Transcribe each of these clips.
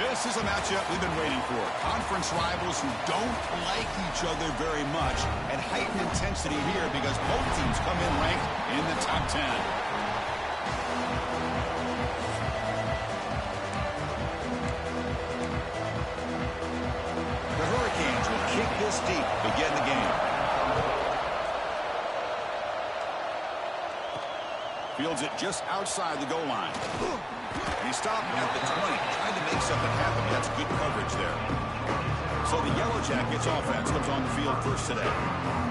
This is a matchup we've been waiting for. Conference rivals who don't like each other very much, and heightened intensity here because both teams come in ranked in the top 10. The Hurricanes will kick this deep to begin the game. Fields it just outside the goal line. And he stopped at the 20, trying to make something happen. That's good coverage there. So the Yellow Jackets offense comes on the field first today.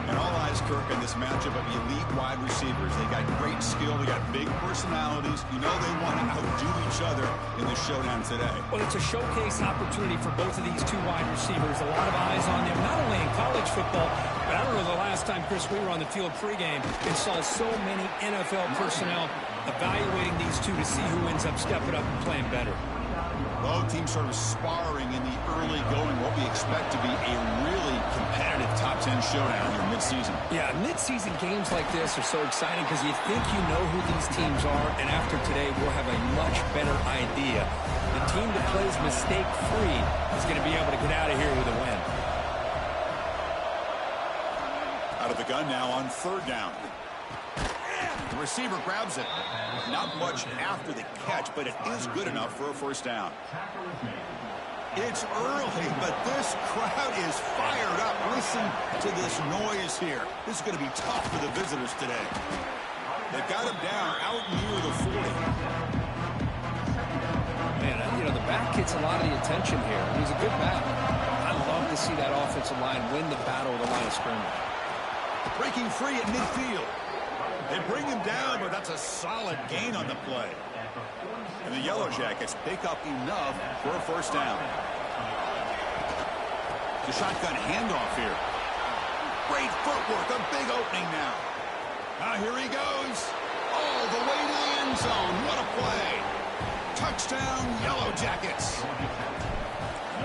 And all eyes, Kirk, in this matchup of elite wide receivers. They got great skill. They got big personalities. You know they want to outdo each other in this showdown today. Well, it's a showcase opportunity for both of these two wide receivers. A lot of eyes on them, not only in college football, but I don't know the last time, Chris, we were on the field pregame and saw so many NFL personnel evaluating these two to see who ends up stepping up and playing better. Both teams sort of sparring in the early going, what we expect to be a really competitive top 10 showdown here mid-season. Yeah, mid-season games like this are so exciting because you think you know who these teams are, and after today we'll have a much better idea. The team that plays mistake-free is going to be able to get out of here with a win. Out of the gun now on third down. The receiver grabs it. Not much after the catch, but it is good enough for a first down. It's early, but this crowd is fired up. Listen to this noise here. This is going to be tough for the visitors today. They've got him down out near the 40. Man, you know, the back gets a lot of the attention here. He's a good back. I love to see that offensive line win the battle of the line of scrimmage. Breaking free at midfield. They bring him down, but that's a solid gain on the play. And the Yellow Jackets pick up enough for a first down. The shotgun handoff here. Great footwork, a big opening now. Now here he goes. All the way to the end zone. What a play. Touchdown, Yellow Jackets.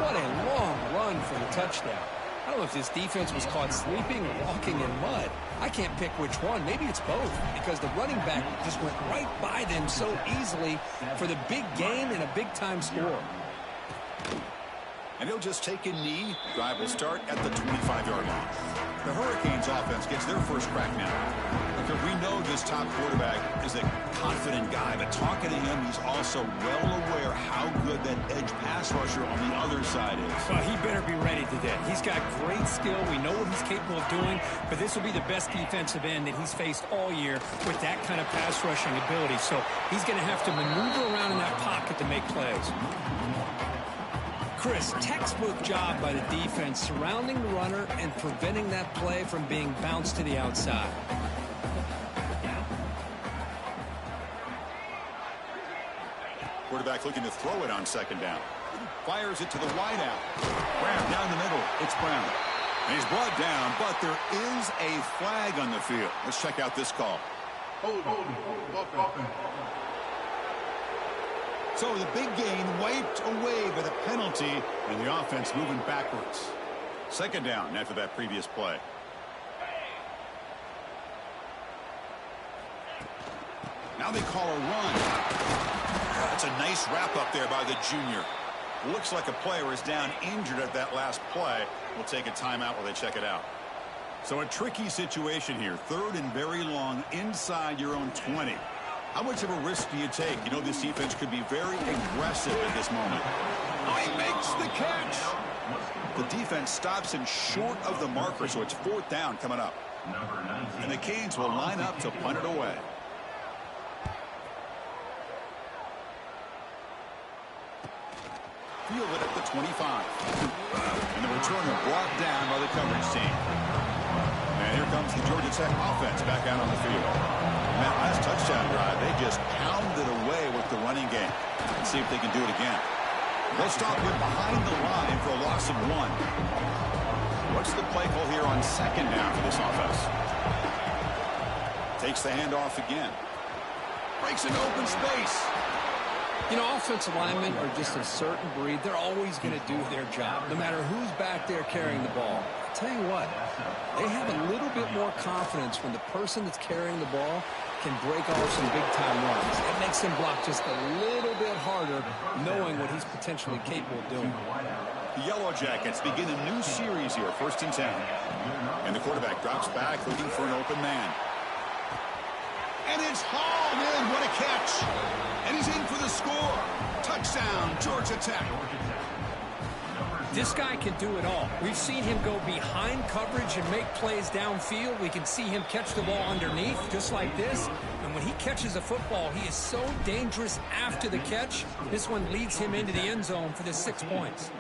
What a long run for the touchdown. I don't know if this defense was caught sleeping or walking in mud. I can't pick which one. Maybe it's both because the running back just went right by them so easily for the big gain and a big-time score. And he'll just take a knee. Drive will start at the 25-yard line. The Hurricanes offense gets their first crack now. Because we know this top quarterback is a confident guy, but talking to him, he's also well aware how good that edge pass rusher on the other side is. Well, he better be ready today. He's got great skill. We know what he's capable of doing, but this will be the best defensive end that he's faced all year with that kind of pass rushing ability. So he's going to have to maneuver around in that pocket to make plays. Chris, textbook job by the defense surrounding the runner and preventing that play from being bounced to the outside. Quarterback looking to throw it on second down. Fires it to the wideout. Brown down the middle. It's Brown. And he's brought down, but there is a flag on the field. Let's check out this call. Hold. So the big gain wiped away by the penalty, and the offense moving backwards. Second down after that previous play. Now they call a run. That's a nice wrap up there by the junior. Looks like a player is down injured at that last play. We'll take a timeout while they check it out. So a tricky situation here. Third and very long inside your own 20. How much of a risk do you take? You know this defense could be very aggressive at this moment. Oh, he makes the catch. The defense stops him short of the marker, so it's fourth down coming up. And the Canes will line up to punt it away. Fielded at the 25. And the returner brought down by the coverage team. And here comes the Georgia Tech offense back out on the field. And that last touchdown drive, they just pounded away with the running game. Let's see if they can do it again. They'll stop him behind the line for a loss of 1. What's the play call here on second down for this offense? Takes the handoff again. Breaks into open space. You know, offensive linemen are just a certain breed. They're always going to do their job, no matter who's back there carrying the ball. I'll tell you what, they have a little bit more confidence when the person that's carrying the ball can break off some big-time runs. It makes him block just a little bit harder, knowing what he's potentially capable of doing. The Yellow Jackets begin a new series here, 1st and 10. And the quarterback drops back, looking for an open man. And it's hauled in. What a catch. And he's in for the score. Touchdown, Georgia Tech. This guy can do it all. We've seen him go behind coverage and make plays downfield. We can see him catch the ball underneath, just like this. And when he catches a football, he is so dangerous after the catch. This one leads him into the end zone for the 6 points.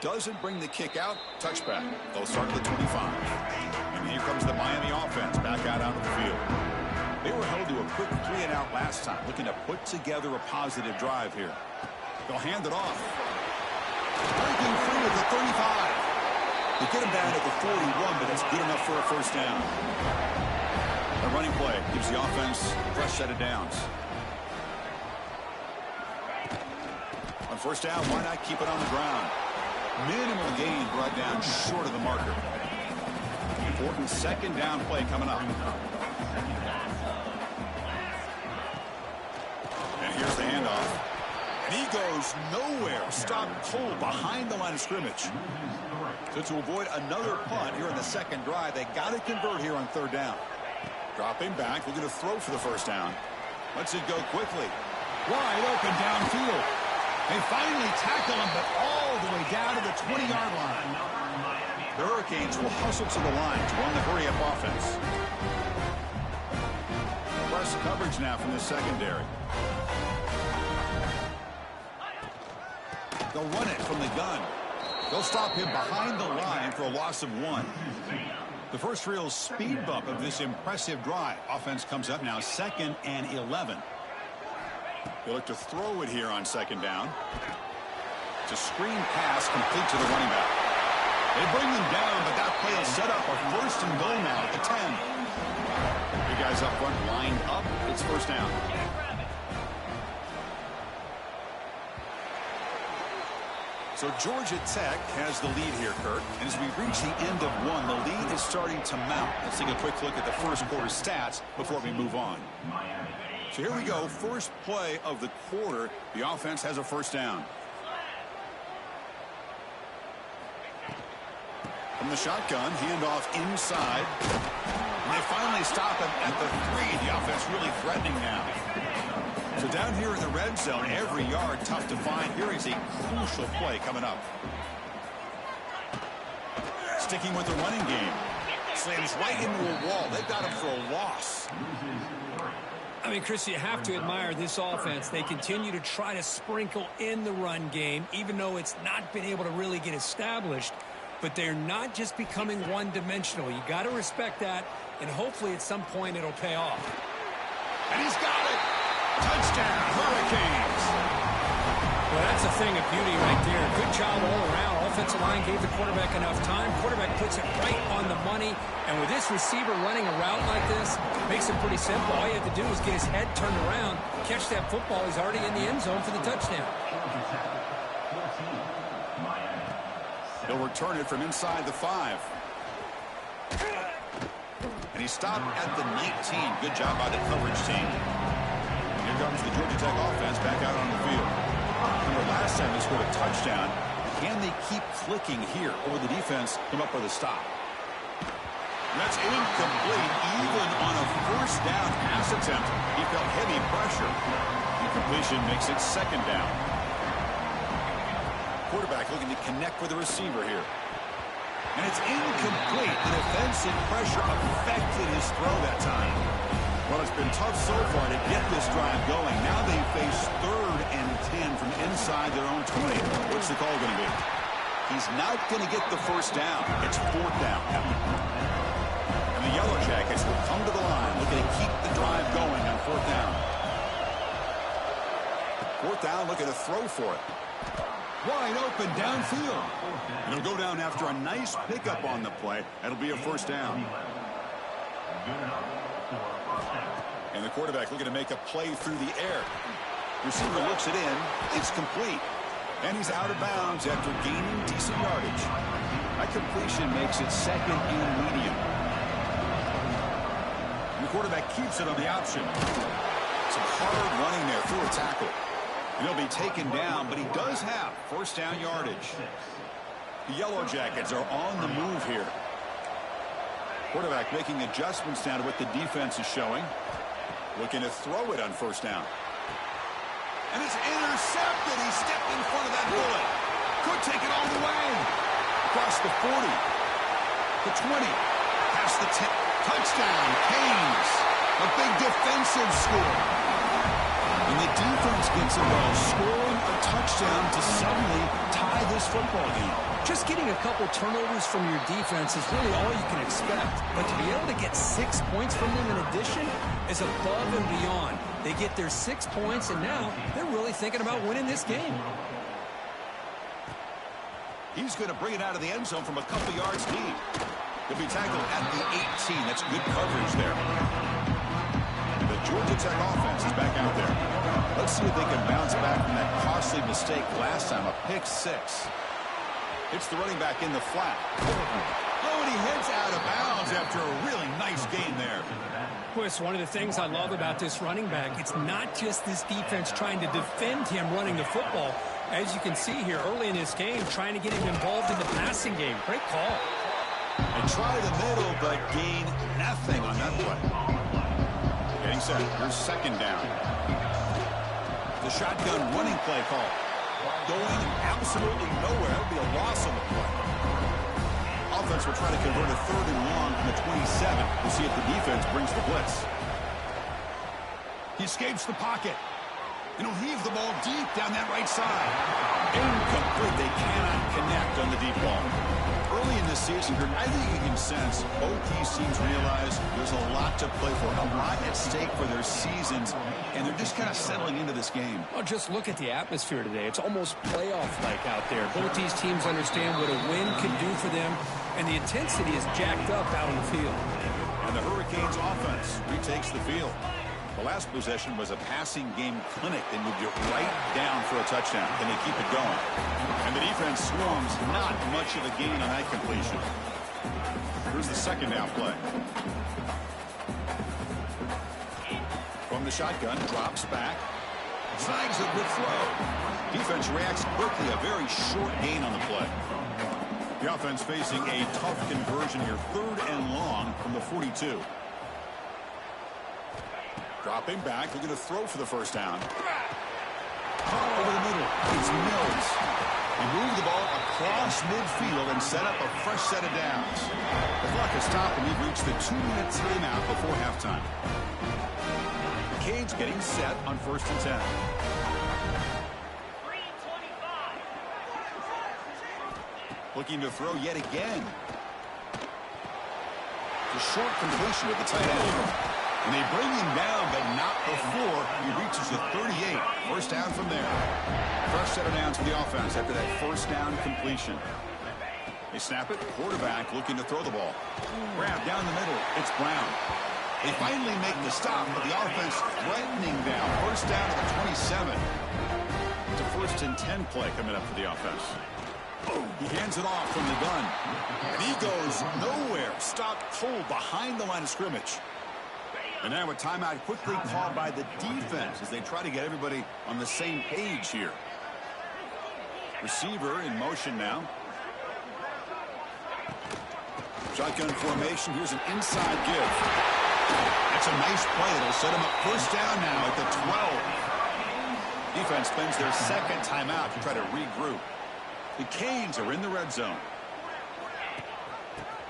Doesn't bring the kick out. Touchback. They'll start at the 25. And here comes the Miami offense back out onto the field. They were held to a quick 3-and-out last time, looking to put together a positive drive here. They'll hand it off. Breaking free at the 35. They get him down at the 41, but it's good enough for a first down. A running play gives the offense a fresh set of downs. On first down, why not keep it on the ground? Minimal gain brought down short of the marker. Important 2nd down play coming up. And here's the handoff. And he goes nowhere. Stopped cold behind the line of scrimmage. So to avoid another punt here in the 2nd drive, they got to convert here on 3rd down. Dropping back, looking to throw for the first down. Lets it go quickly. Wide open downfield. They finally tackle him, but all the way down to the 20-yard line. The Hurricanes will hustle to the line to run the hurry-up offense. Press coverage now from the secondary. They'll run it from the gun. They'll stop him behind the line for a loss of 1. The first real speed bump of this impressive drive. Offense comes up now 2nd and 11. They look to throw it here on 2nd down. It's a screen pass complete to the running back. They bring them down, but that play will set up a 1st and goal now at the 10. The guys up front lined up. It's first down. So Georgia Tech has the lead here, Kurt. And as we reach the end of 1, the lead is starting to mount. Let's take a quick look at the first quarter stats before we move on. So here we go. First play of the quarter. The offense has a first down. From the shotgun, handoff inside. And they finally stop him at the 3. The offense really threatening now. So down here in the red zone, every yard tough to find. Here is a crucial play coming up. Sticking with the running game. Slams right into a wall. They've got him for a loss. I mean, Chris, you have to admire this offense. They continue to try to sprinkle in the run game, even though it's not been able to really get established. But they're not just becoming one-dimensional. You got to respect that, and hopefully at some point it'll pay off. And he's got it. Touchdown, Hurricanes. Well, that's a thing of beauty right there. Good job all around. Offensive line gave the quarterback enough time. Quarterback puts it right on the money. And with this receiver running a route like this, makes it pretty simple. All you have to do is get his head turned around, catch that football. He's already in the end zone for the touchdown. They'll return it from inside the 5. And he stopped at the 19. Good job by the coverage team. Here comes the Georgia Tech offense back out on the field. Remember last time they scored a touchdown. Can they keep clicking here, or will the defense come up with a stop? And that's incomplete. Even on a first down pass attempt, he felt heavy pressure. Incompletion makes it 2nd down. Quarterback looking to connect with the receiver here. And it's incomplete. The defensive pressure affected his throw that time. Well, it's been tough so far to get this drive going. Now they face 3rd and 10 from inside their own 20. What's the call going to be? He's not going to get the first down. It's 4th down. And the Yellow Jackets will come to the line, looking to keep the drive going on 4th down. 4th down, looking to throw for it. Wide open downfield. And it'll go down after a nice pickup on the play. That'll be a first down. And the quarterback looking to make a play through the air. Receiver looks it in. It's complete. And he's out of bounds after gaining decent yardage. That completion makes it 2nd and medium. The quarterback keeps it on the option. Some hard running there through a tackle. And he'll be taken down, but he does have first down yardage. The Yellow Jackets are on the move here. Quarterback making adjustments down to what the defense is showing. Looking to throw it on first down. And it's intercepted. He stepped in front of that bullet. Could take it all the way. Across the 40. The 20. Past the 10. Touchdown. Canes. A big defensive score. And the defense gets involved, scoring a touchdown to suddenly tie this football game. Just getting a couple turnovers from your defense is really all you can expect. But to be able to get 6 points from them in addition is above and beyond. They get their 6 points, and now they're really thinking about winning this game. He's going to bring it out of the end zone from a couple yards deep. He'll be tackled at the 18. That's good coverage there. The Georgia Tech offense is back out there. Let's see if they can bounce back from that costly mistake last time, a pick 6. It's the running back in the flat. Oh, and he heads out of bounds after a really nice gain there. Chris, one of the things I love about this running back, it's not just this defense trying to defend him running the football. As you can see here early in this game, trying to get him involved in the passing game. Great call. And try the middle, but gain nothing on that play. Getting set. Here's second down. The shotgun running play call. Going absolutely nowhere. That would be a loss on the play. Offense will try to convert a third and long from the 27. We'll see if the defense brings the blitz. He escapes the pocket. And he'll heave the ball deep down that right side. Incomplete. They cannot connect on the deep ball. Early in this season, I think you can sense both these teams realize there's a lot to play for, a lot at stake for their seasons, and they're just kind of settling into this game. Well, just look at the atmosphere today. It's almost playoff-like out there. Both these teams understand what a win can do for them, and the intensity is jacked up out on the field. And the Hurricanes offense retakes the field. The last possession was a passing game clinic. They moved it right down for a touchdown, and they keep it going. And the defense swarms, not much of a gain on that completion. Here's the second down play. From the shotgun, drops back. Snags a good throw. Defense reacts quickly, a very short gain on the play. The offense facing a tough conversion here, third and long from the 42. Dropping back, looking to throw for the first down. Caught over the middle. It's Mills. He moved the ball across midfield and set up a fresh set of downs. The clock has stopped, and we've reached the 2-minute timeout before halftime. The Canes getting set on first and 10. Looking to throw yet again. The short completion with the tight end. And they bring him down, but not before he reaches the 38. First down from there. Fresh set of downs for the offense after that first down completion. They snap it. Quarterback looking to throw the ball. Grab down the middle. It's Brown. They finally make the stop, but the offense threatening down. First down to the 27. It's a first and 10 play coming up for the offense. He hands it off from the gun. And he goes nowhere. Stopped cold behind the line of scrimmage. And now a timeout quickly called by the defense as they try to get everybody on the same page here. Receiver in motion now. Shotgun formation. Here's an inside give. That's a nice play. It'll set him up first down now at the 12. Defense spends their second timeout to try to regroup. The Canes are in the red zone.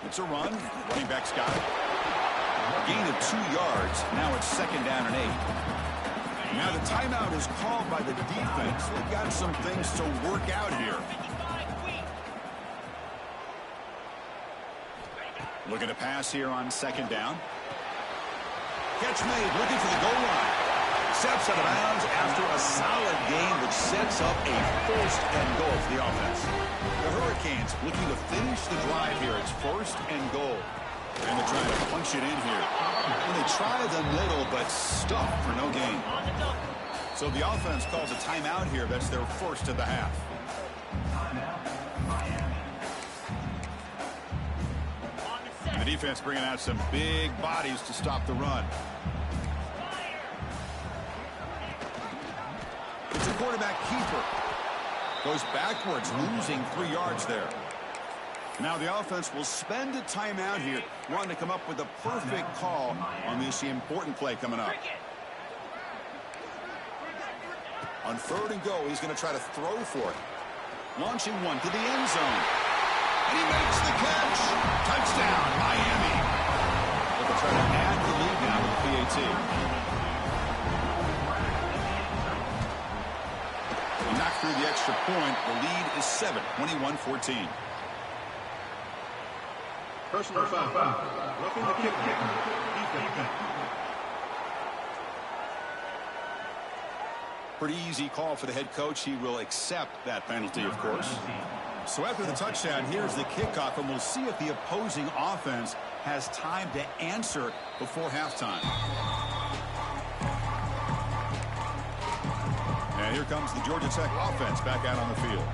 It's a run. Running back's got it. Gain of 2 yards. Now it's second down and 8. Now the timeout is called by the defense. They've got some things to work out here. Looking to pass here on second down. Catch made. Looking for the goal line. Steps out of bounds after a solid gain, which sets up a first and goal for the offense. The Hurricanes looking to finish the drive here. It's first and goal. And they're trying to punch it in here. And they try the middle, but stuffed for no gain. So the offense calls a timeout here. That's their first of the half. And the defense bringing out some big bodies to stop the run. It's a quarterback keeper. Goes backwards, losing 3 yards there. Now the offense will spend a timeout here, wanting to come up with a perfect call on this important play coming up. On 3rd and goal, he's going to try to throw for it. Launching one to the end zone. And he makes the catch. Touchdown, Miami. But they'll try to add the lead now with the PAT. He knocked through the extra point. The lead is 7, 21-14. Personal foul. Roughing the kicker. Defense. Pretty easy call for the head coach. He will accept that penalty, of course. So after the touchdown, here's the kickoff, and we'll see if the opposing offense has time to answer before halftime. And here comes the Georgia Tech offense back out on the field.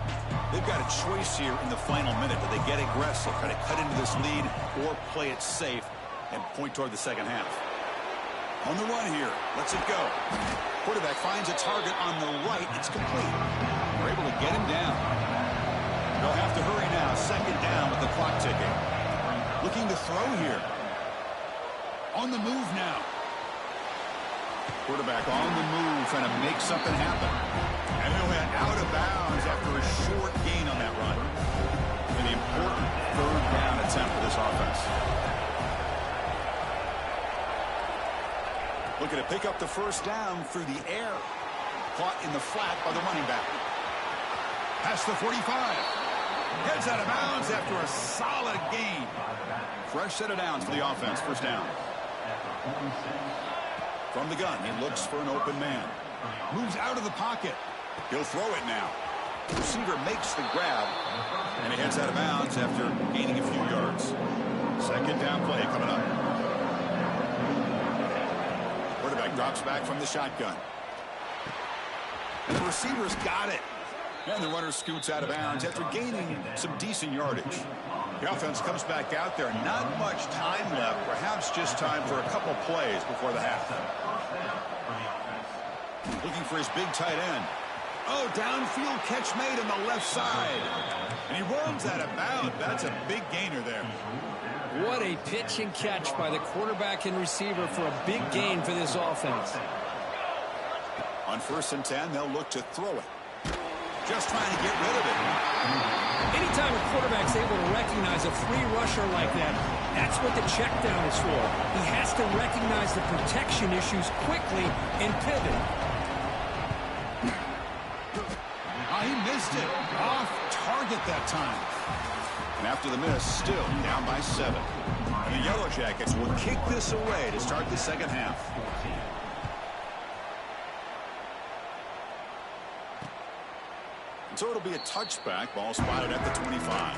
They've got a choice here in the final minute. Do they get aggressive, try to cut into this lead, or play it safe and point toward the second half? On the run here. Lets it go. Quarterback finds a target on the right. It's complete. They're able to get him down. They'll have to hurry now. 2nd down with the clock ticking. Looking to throw here. On the move now. Quarterback on the move, trying to make something happen. And he'll head out of bounds after a short gain on that run. An important 3rd down attempt for this offense. Looking to pick up the 1st down through the air. Caught in the flat by the running back. Past the 45. Heads out of bounds after a solid gain. Fresh set of downs for the offense. 1st down. From the gun, he looks for an open man. Moves out of the pocket. He'll throw it now. The receiver makes the grab. And he heads out of bounds after gaining a few yards. 2nd down play coming up. Quarterback drops back from the shotgun. And the receiver's got it. And the runner scoots out of bounds after gaining some decent yardage. The offense comes back out there. Not much time left. Perhaps just time for a couple plays before the half. Looking for his big tight end. Oh, downfield catch made on the left side. And he runs out of bounds. That's a big gainer there. What a pitch and catch by the quarterback and receiver for a big gain for this offense. On 1st and 10, they'll look to throw it. Just trying to get rid of it. Anytime a quarterback's able to recognize a free rusher like that, that's what the check down is for. He has to recognize the protection issues quickly and pivot. Oh, he missed it. Off target that time. And after the miss, still down by 7. And the Yellow Jackets will kick this away to start the second half. So it'll be a touchback. Ball spotted at the 25.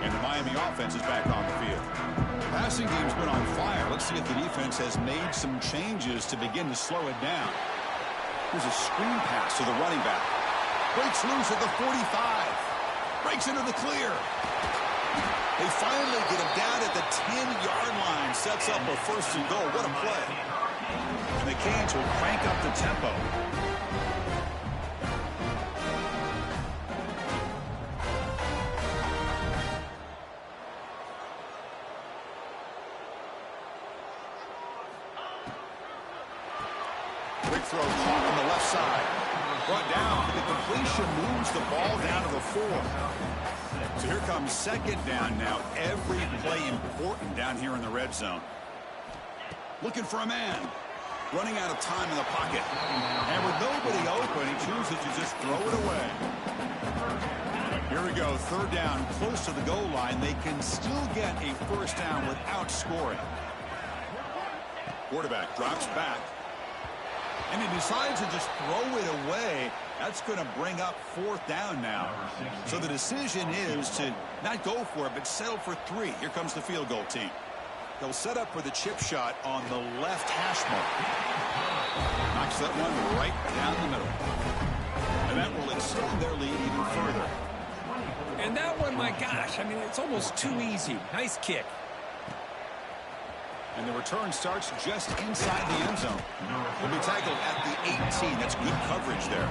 And the Miami offense is back on the field. The passing game's been on fire. Let's see if the defense has made some changes to begin to slow it down. Here's a screen pass to the running back. Breaks loose at the 45. Breaks into the clear. They finally get him down at the 10-yard line. Sets up a 1st and goal. What a play. And the Canes will crank up the tempo. Quick throw caught on the left side. Brought down. The completion moves the ball down to the 4. So here comes 2nd down now. Every play important down here in the red zone. Looking for a man. Running out of time in the pocket. And with nobody open, he chooses to just throw it away. Here we go. 3rd down, close to the goal line. They can still get a 1st down without scoring. Quarterback drops back. And he decides to just throw it away. That's going to bring up 4th down now. So the decision is to not go for it, but settle for 3. Here comes the field goal team. They'll set up for the chip shot on the left hash mark. Knocks that one right down the middle. And that will extend their lead even further. And that one, my gosh, I mean, it's almost too easy. Nice kick. And the return starts just inside the end zone. He'll be tackled at the 18. That's good coverage there.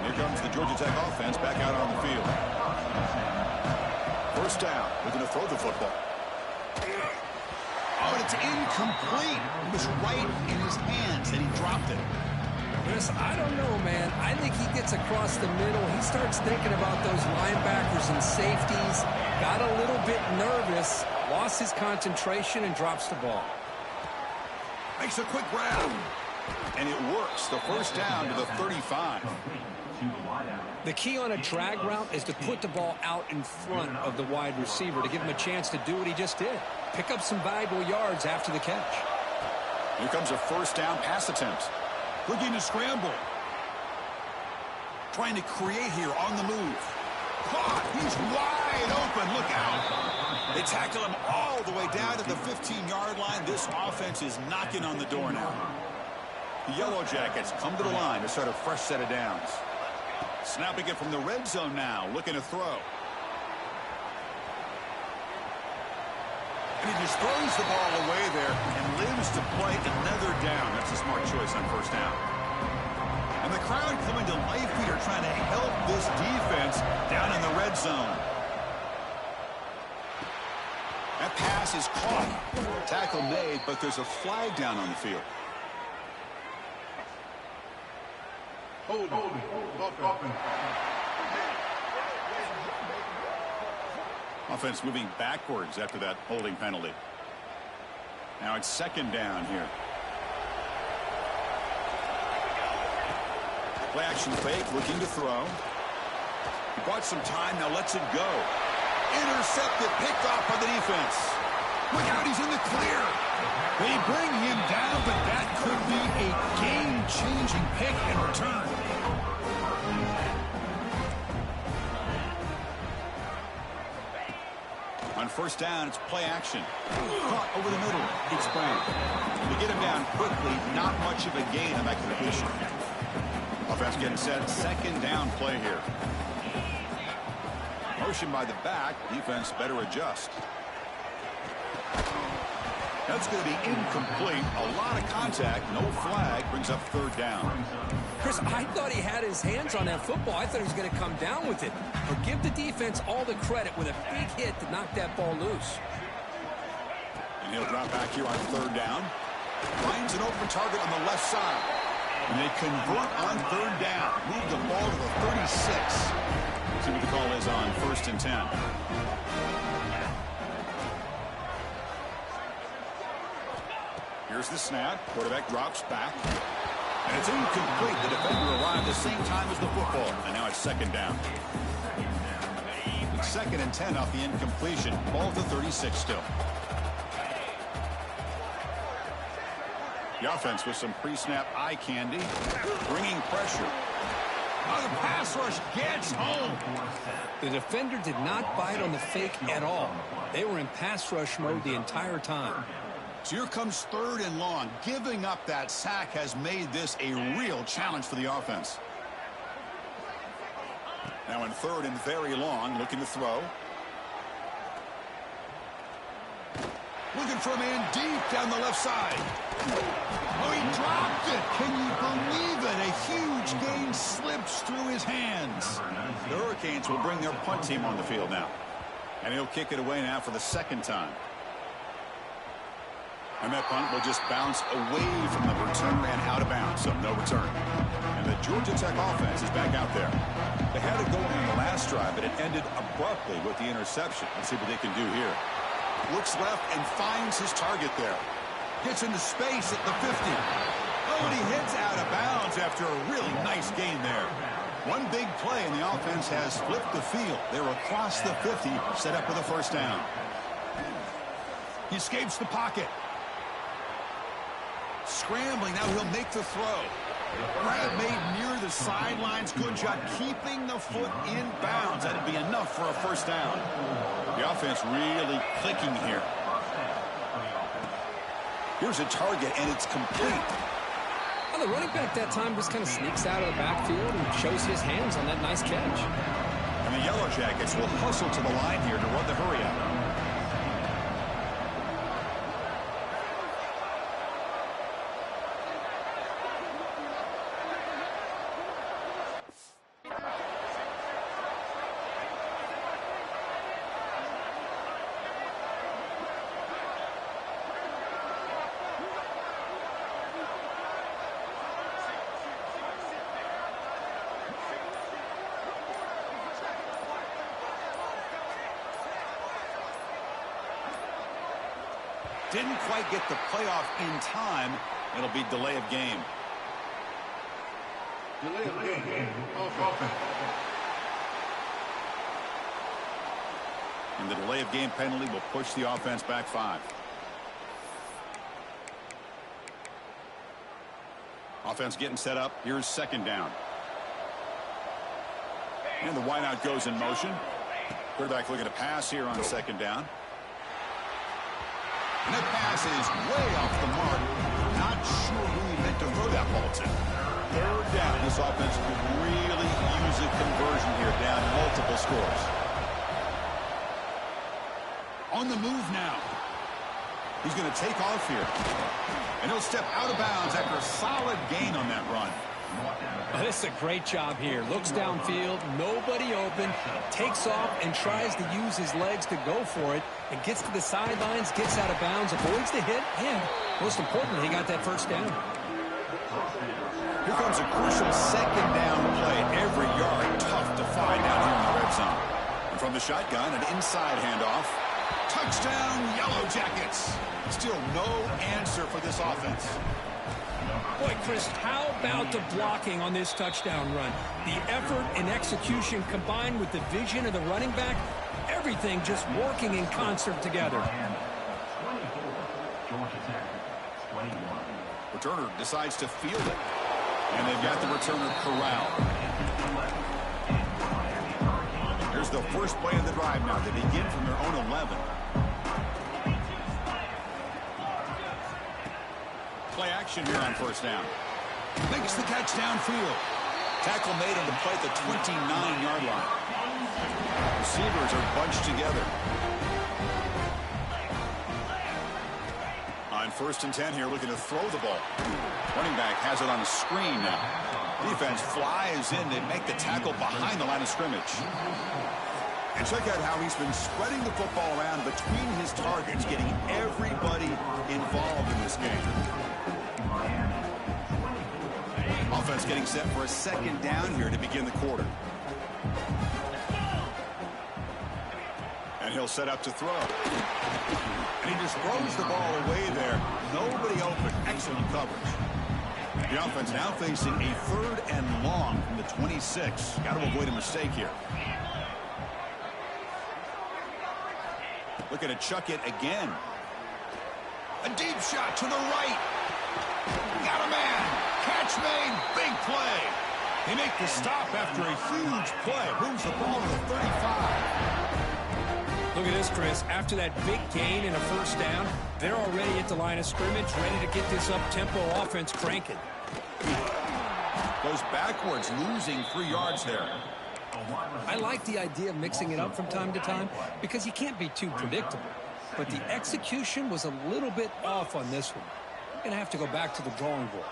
Here comes the Georgia Tech offense back out on the field. First down. We're going to throw the football. Oh, and it's incomplete. It was right in his hands, and he dropped it. Chris, I don't know, man. I think he gets across the middle. He starts thinking about those linebackers and safeties. Got a little bit nervous, lost his concentration, and drops the ball. Makes a quick grab. And it works. The first down to the 35. The key on a drag route is to put the ball out in front of the wide receiver to give him a chance to do what he just did. Pick up some valuable yards after the catch. Here comes a first down pass attempt. Looking to scramble. Trying to create here on the move. Caught. He's wide open. Look out. They tackle him all the way down to the 15-yard line. This offense is knocking on the door now. The Yellow Jackets come to the line to start a fresh set of downs. Snapping it from the red zone now. Looking to throw. And he just throws the ball away there and lives to play another down. That's a smart choice on first down. And the crowd coming to life here trying to help this defense down in the red zone. That pass is caught. Tackle made, but there's a flag down on the field. Hold. Offense moving backwards after that holding penalty. Now it's second down here. Play action fake, looking to throw. He bought some time, now lets it go. Intercepted, picked off by the defense. Look out, he's in the clear. They bring him down, but that could be a game-changing pick and return. On first down, it's play action. Caught over the middle. It's Brown. To get him down quickly, not much of a gain on that completion. Offense getting set. Second down play here. Motion by the back. Defense better adjust. That's going to be incomplete. A lot of contact. No flag. Brings up third down. Chris, I thought he had his hands on that football. I thought he was going to come down with it. But give the defense all the credit with a big hit to knock that ball loose. And he'll drop back here on third down. Finds an open target on the left side. And they convert on third down. Move the ball to the 36. See what the call is on first and 10. Here's the snap. Quarterback drops back. And it's incomplete. The defender arrived the same time as the football. And now it's second down. It's second and 10 off the incompletion. Ball at the 36 still. The offense with some pre-snap eye candy. Bringing pressure. Oh, the pass rush gets home. The defender did not bite on the fake at all. They were in pass rush mode the entire time. So here comes third and long. Giving up that sack has made this a real challenge for the offense. Now in third and very long, looking to throw. Looking for a man deep down the left side. Oh, he dropped it. Can you believe it? A huge gain slips through his hands. The Hurricanes will bring their punt team on the field now. And he'll kick it away now for the second time. And that punt will just bounce away from the return and out of bounds, so no return. And the Georgia Tech offense is back out there. They had it going in the last drive, but it ended abruptly with the interception. Let's see what they can do here. Looks left and finds his target there. Gets into space at the 50. Oh, and he heads out of bounds after a really nice gain there. One big play, and the offense has flipped the field. They're across the 50, set up with a first down. He escapes the pocket. Scrambling, now he'll make the throw. Grab made near the sidelines. Good job keeping the foot in bounds. That'd be enough for a first down. The offense really clicking here. Here's a target, and it's complete. Well, the running back that time just kind of sneaks out of the backfield and shows his hands on that nice catch. And The Yellow Jackets will hustle to the line here to run the hurry up. Didn't quite get the playoff in time. It'll be delay of game. Delay of game. Offense. And the delay of game penalty will push the offense back 5. Offense getting set up. Here's second down. And the wideout goes in motion. Quarterback looking to pass here on second down. And that pass is way off the mark. Not sure who he meant to throw that ball to. Third down. This offense could really use a conversion here, down multiple scores. On the move now. He's going to take off here. And he'll step out of bounds after a solid gain on that run. Oh, this is a great job here. Looks downfield, nobody open, takes off and tries to use his legs to go for it, and gets to the sidelines, gets out of bounds, avoids the hit, and most importantly, he got that first down. Here comes a crucial second down play. Every yard tough to find down here in the red zone. And from the shotgun, an inside handoff. Touchdown, Yellow Jackets. Still no answer for this offense. Boy, Chris, how about the blocking on this touchdown run? The effort and execution combined with the vision of the running back, everything just working in concert together. Returner decides to field it. And they've got the returner corralled. Here's the first play of the drive now. They begin from their own 11. Play action here on first down. Makes the catch downfield. Tackle made on the play at the 29-yard line. Receivers are bunched together. On 1st and 10 here, looking to throw the ball. Running back has it on a screen now. Defense flies in. They make the tackle behind the line of scrimmage. And check out how he's been spreading the football around between his targets, getting everybody involved in this game. Offense getting set for a second down here to begin the quarter. And he'll set up to throw. And he just throws the ball away there. Nobody open. Excellent coverage. The offense now facing a 3rd and long from the 26. Got to avoid a mistake here. Looking to chuck it again. A deep shot to the right. Got a man. Catch made. Big play. They make the stop after a huge play. Moves the ball to the 35. Look at this, Chris. After that big gain and a first down, they're already at the line of scrimmage, ready to get this up-tempo offense cranking. Goes backwards, losing 3 yards there. I like the idea of mixing it up from time to time because you can't be too predictable. But the execution was a little bit off on this one. You're going to have to go back to the drawing board.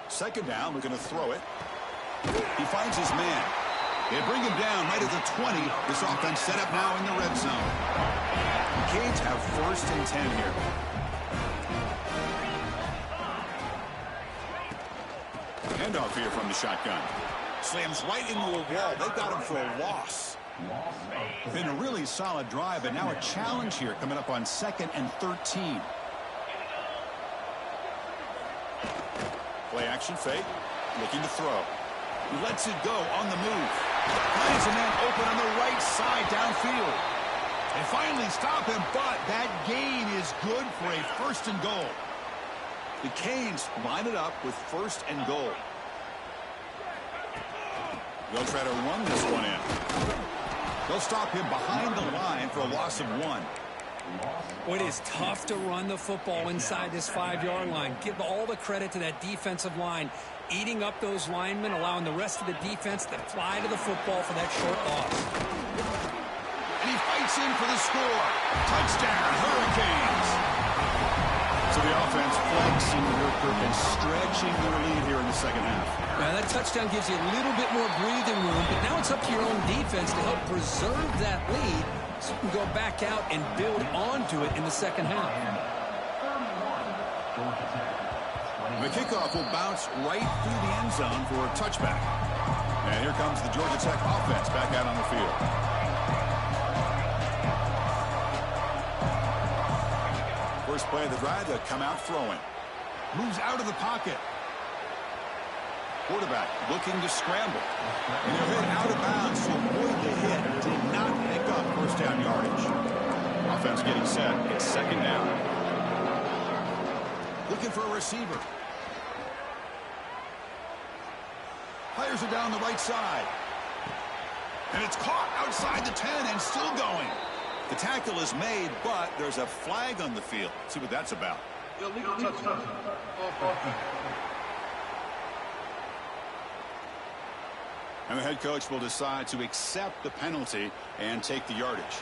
Second down, looking to throw it. He finds his man. They bring him down right at the 20. This offense set up now in the red zone. The Canes have 1st and 10 here. Handoff here from the shotgun. Slams right into a wall. They've got him for a loss. Been a really solid drive, and now a challenge here coming up on 2nd and 13. Play action fake. Looking to throw. He lets it go on the move. Finds a man open on the right side downfield. They finally stop him, but that gain is good for a 1st and goal. The Canes line it up with 1st and goal. They'll try to run this one in. They'll stop him behind the line for a loss of 1. Well, it is tough to run the football inside this 5-yard line. Give all the credit to that defensive line, eating up those linemen, allowing the rest of the defense to fly to the football for that short loss. And he fights in for the score. Touchdown, Hurricanes. So the offense flexing and stretching their lead here in the second half. Now that touchdown gives you a little bit more breathing room, but now it's up to your own defense to help preserve that lead so you can go back out and build onto it in the second half. The kickoff will bounce right through the end zone for a touchback. And here comes the Georgia Tech offense back out on the field. First play of the drive, they'll come out throwing. Moves out of the pocket. Quarterback looking to scramble. And he'll hit out of bounds to avoid the hit. Did not pick up first down yardage. Offense getting set. It's second down. Looking for a receiver. Fires it down the right side. And it's caught outside the 10 and still going. The tackle is made, but there's a flag on the field. Let's see what that's about. Illegal touchdown. And the head coach will decide to accept the penalty and take the yardage.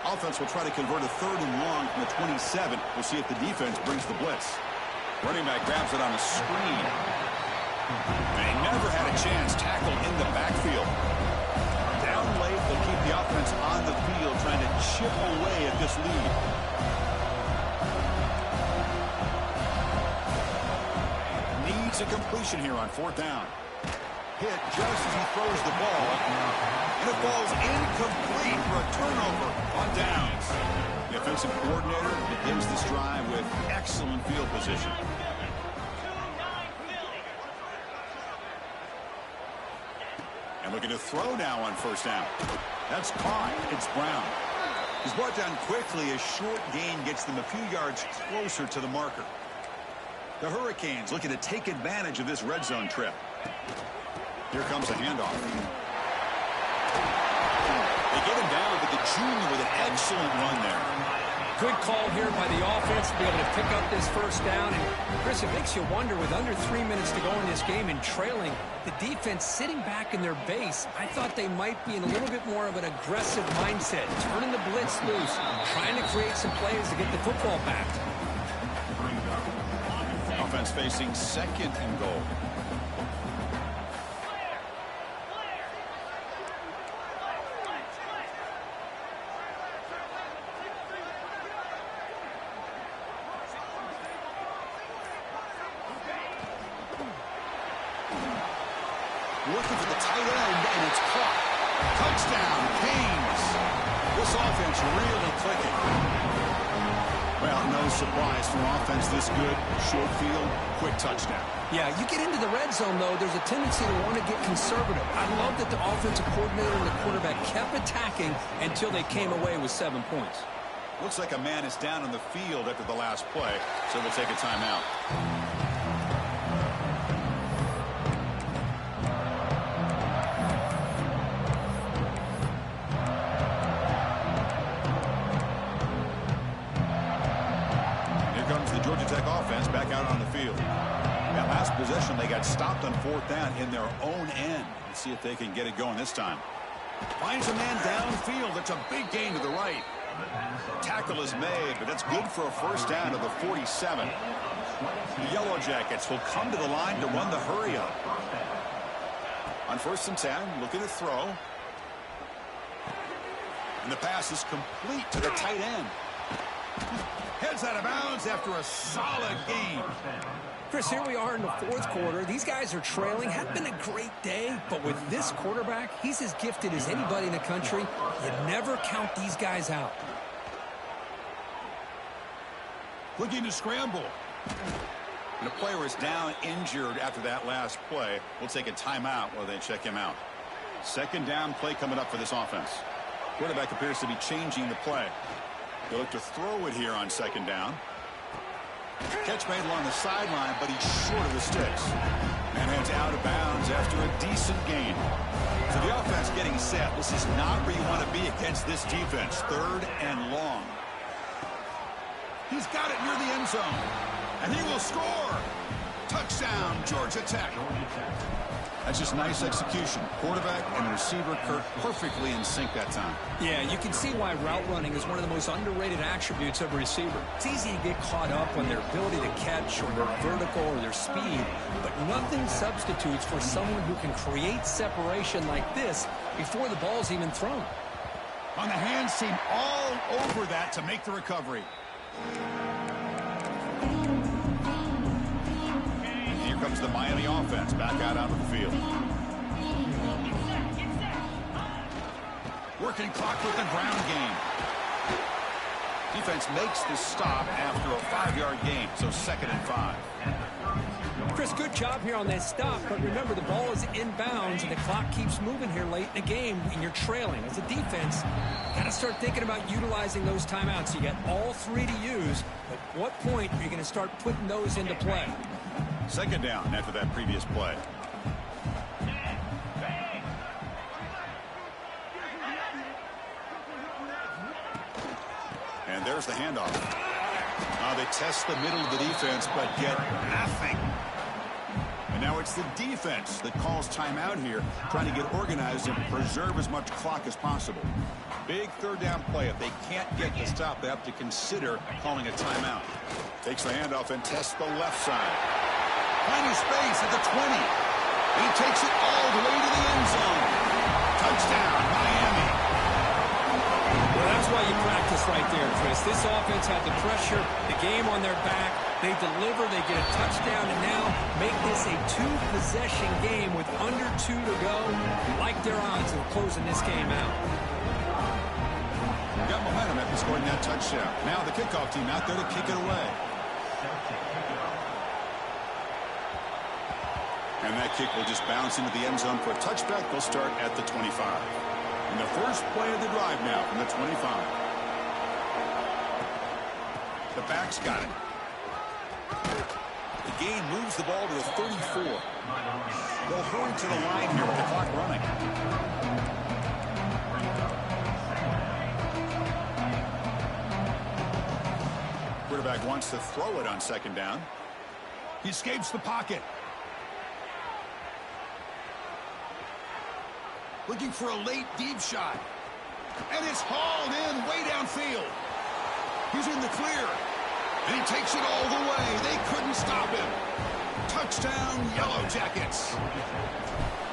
Offense will try to convert a 3rd and long from the 27. We'll see if the defense brings the blitz. Running back grabs it on a screen. And he never had a chance tackled in the backfield. Down late, they'll keep the offense on the field trying to chip away at this lead. Needs a completion here on 4th down. Hit just as he throws the ball. And it falls incomplete for a turnover on downs. The offensive coordinator begins this drive with excellent field position. And looking to throw now on 1st down. That's caught. It's Brown. He's brought down quickly. A short gain gets them a few yards closer to the marker. The Hurricanes looking to take advantage of this red zone trip. Here comes a handoff. They get him down, but the junior with an excellent run there. Good call here by the offense to be able to pick up this 1st down. And, Chris, it makes you wonder, with under 3 minutes to go in this game and trailing, the defense sitting back in their base, I thought they might be in a little bit more of an aggressive mindset, turning the blitz loose, trying to create some plays to get the football back. Offense facing 2nd and goal. Looking for the tight end, and it's caught. Touchdown, Canes. This offense really clicking. Well, no surprise for offense this good. Short field, quick touchdown. Yeah, you get into the red zone, though, there's a tendency to want to get conservative. I love that the offensive coordinator and the quarterback kept attacking until they came away with 7 points. Looks like a man is down on the field after the last play, so we'll take a timeout. Georgia Tech offense back out on the field. That last possession, they got stopped on 4th down in their own end. Let's see if they can get it going this time. Finds a man downfield. That's a big gain to the right. Tackle is made, but that's good for a 1st down to the 47. The Yellow Jackets will come to the line to run the hurry up. On 1st and 10, looking to throw. And the pass is complete to the tight end. Heads out of bounds after a solid game. Chris, here we are in the 4th quarter. These guys are trailing. Had been a great day, but with this quarterback, he's as gifted as anybody in the country. You never count these guys out. Looking to scramble. And a player is down injured after that last play. We'll take a timeout while they check him out. 2nd down play coming up for this offense. Quarterback appears to be changing the play. They look to throw it here on 2nd down. Catch made along the sideline, but he's short of the sticks. And heads out of bounds after a decent gain. So the offense getting set. This is not where you want to be against this defense. 3rd and long. He's got it near the end zone. And he will score. Touchdown, Georgia Tech. That's just nice execution. Quarterback and receiver Kirk perfectly in sync that time. Yeah, you can see why route running is one of the most underrated attributes of a receiver. It's easy to get caught up on their ability to catch or their vertical or their speed, but nothing substitutes for someone who can create separation like this before the ball's even thrown. On the hands team all over that to make the recovery. Here comes the Miami offense back out onto the field. Working clock with the ground game. Defense makes the stop after a 5-yard gain, so 2nd and 5. Chris, good job here on that stop, but remember the ball is inbounds and the clock keeps moving here late in the game and you're trailing. As a defense, got to start thinking about utilizing those timeouts. You got all 3 to use, but at what point are you going to start putting those into play? 2nd down after that previous play. And there's the handoff. They test the middle of the defense, but get nothing. And now it's the defense that calls timeout here, trying to get organized and preserve as much clock as possible. Big 3rd down play. If they can't get the stop, they have to consider calling a timeout. Takes the handoff and tests the left side. Finding space at the 20. He takes it all the way to the end zone. Touchdown, Miami. Well, that's why you practice right there, Chris. This offense had the pressure, the game on their back. They deliver, they get a touchdown, and now make this a 2-possession game with under 2 to go. Like their odds of closing this game out. Got momentum after scoring that touchdown. Now the kickoff team out there to kick it away. And that kick will just bounce into the end zone for a touchback. They'll start at the 25. And the first play of the drive now from the 25. The back's got it. The gain moves the ball to the 34. They'll hurry to the line here with the clock running. Quarterback wants to throw it on 2nd down. He escapes the pocket. Looking for a late deep shot. And it's hauled in way downfield. He's in the clear. And he takes it all the way. They couldn't stop him. Touchdown, Yellow Jackets.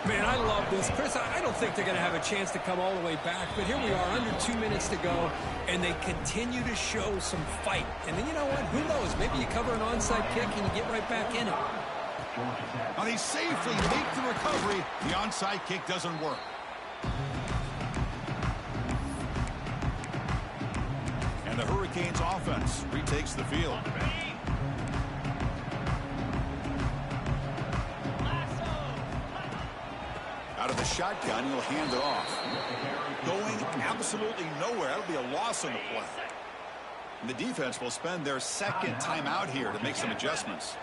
Man, I love this. Chris, I don't think they're going to have a chance to come all the way back, but here we are, under 2 minutes to go, and they continue to show some fight. And then you know what? Who knows? Maybe you cover an onside kick and you get right back in it. Now they safely make the recovery. The onside kick doesn't work. And the Hurricanes offense retakes the field. Out of the shotgun, he'll hand it off. Going absolutely nowhere. That'll be a loss on the play. And the defense will spend their 2nd timeout here to make some adjustments.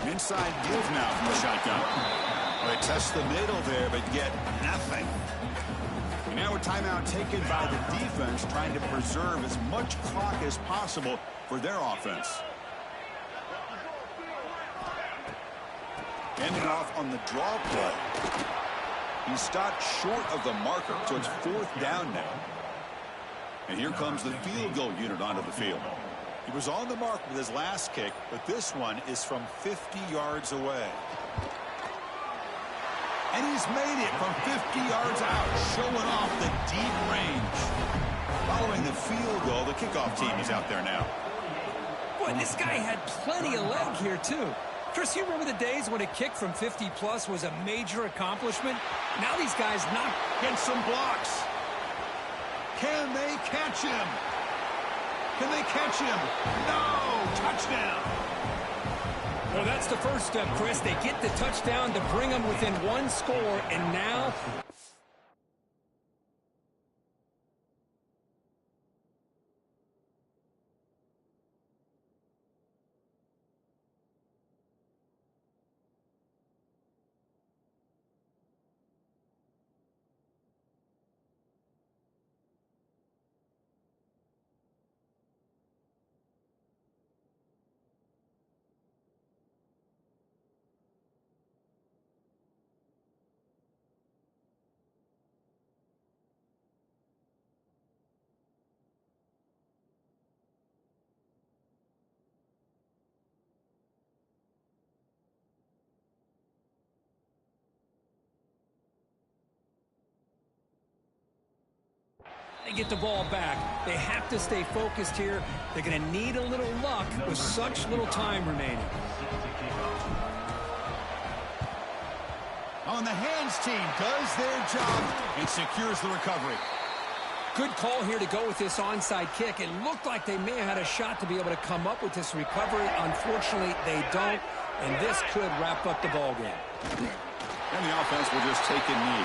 Inside give now from the shotgun. Well, they test the middle there, but get nothing. And now a timeout taken by the defense, trying to preserve as much clock as possible for their offense. Ending off on the draw play. He stopped short of the marker, so it's 4th down now. And here comes the field goal unit onto the field. He was on the mark with his last kick, but this one is from 50 yards away. And he's made it from 50 yards out, showing off the deep range. Following the field goal, the kickoff team is out there now. Boy, this guy had plenty of leg here, too. Chris, you remember the days when a kick from 50-plus was a major accomplishment? Now these guys knock against some blocks. Can they catch him? Can they catch him? No! Touchdown! Well, that's the first step, Chris. They get the touchdown to bring them within 1 score, and now They get the ball back. They have to stay focused here. They're going to need a little luck with such little time remaining. On the hands team does their job and secures the recovery. Good call here to go with this onside kick. It looked like they may have had a shot to be able to come up with this recovery. Unfortunately, they don't, and this could wrap up the ballgame. And the offense will just take a knee.